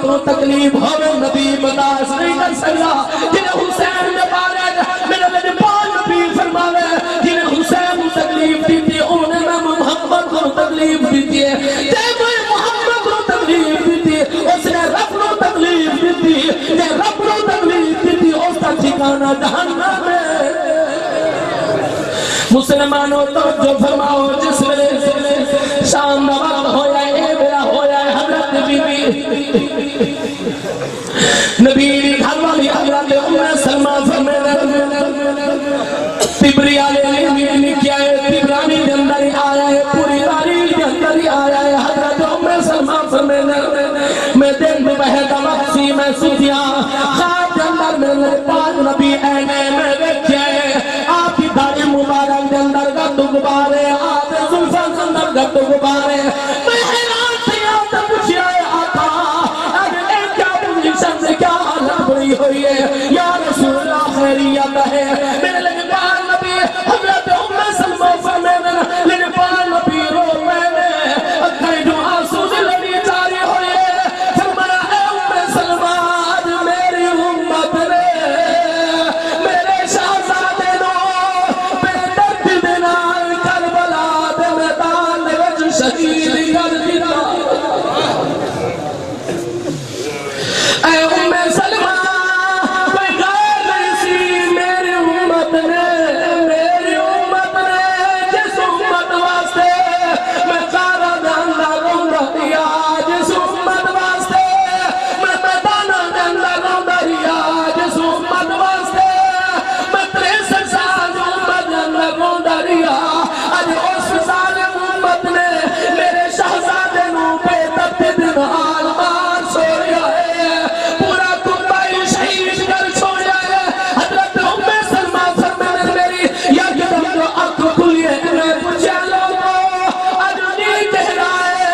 کو تکلیف ہوئے نبی برداشت نہیں کر سکتا جنہیں حسین نے بارے میرے لئے پاک نبی فرماوے جنہیں حسین کو تکلیف دیتی انہیں میں محمد کو تکلیف دیتی ہے جب محمد کو تکلیف دیتی اس نے رب کو تکلیف دیتی نے رب کو تکلیف دیتی اس کا ٹھکانہ جہنم ہے مسلمانوں تو جو فرماؤ جس میں شام نواب ہو جائے اے میرا ہو جائے حضرت بی بی نبی گھر والی حضرت ام سلمہ فرمانے تبری علیہ نے کیا ہے تبرانی کے اندر ہی آیا ہے پوری تاریخ کے اندر ہی آیا ہے حضرت ام سلمہ فرمانے میں دن میں بہتا مقصی میں سوچیا خواب کے اندر میں پاک نبی اینے میں دیکھیا ہے آپ کی داری مبارک کے اندر کا دکبارے آپ زلفان کے اندر کا دکبارے میں حیران تھی آپ سے پوچھیا ہے آقا اگر ایک کیا پوزیشن سے کیا حالت بڑی ہوئی ہے یا رسول اللہ خیریت ہے میرے لئے پاک نبی حضرت ام سلمہ فرمینے لیکن پاک نبی رو میں اکھائی جو آنسو سے لگی جاری ہوئی ہے فرمایا اے ام سلمہ آج میری امت نے میرے شہزادے نو بے درد دینا کربلا دے میدان وچ شہید کر دینا اے ام سلمہ کوئی غیر نہیں سی میری امت نے جس امت واسطے میں کارا داندہ روندہ دیا جس امت واسطے میں میدانہ داندہ روندہ دیا جس امت واسطے میں 63 سال امت داندہ روندہ دیا آج اس ظالم امت نے میرے شہزادے نو پہ تب دن حال مار چھوڑیا ہے پورا کنبائی شہید کر چھوڑیا ہے حضرت ام سلمہ فرمانے میری یا قدم جو اکھ کھلی ہے انہیں پوچھا لوگو آج نہیں کہہ رہا ہے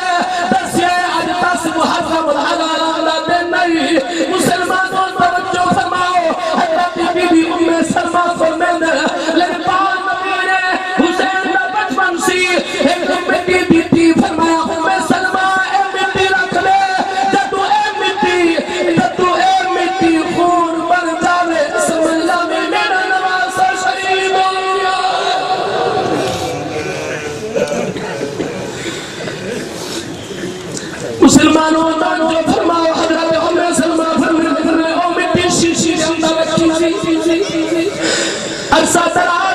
دسیا ہے آج 10 محرم الحلال اللہ دن نہیں مسلمانوں توجہ فرماؤ حضرت بی بی ام سلمہ فرمانے لیکن پاک نبی نے حسین کا بچپن سی ایک مٹی دیتی فرمایا ام سلمہ اے مٹی رکھ لے جدو اے مٹی خون بن جاوے سمجھ جاوے میرا نواسا شریف ہو گیا مسلمانوں جو فرماؤ حضرت ام سلمہ فرمانے او مٹی شیشی کے اندر رکھی عرصہ دراز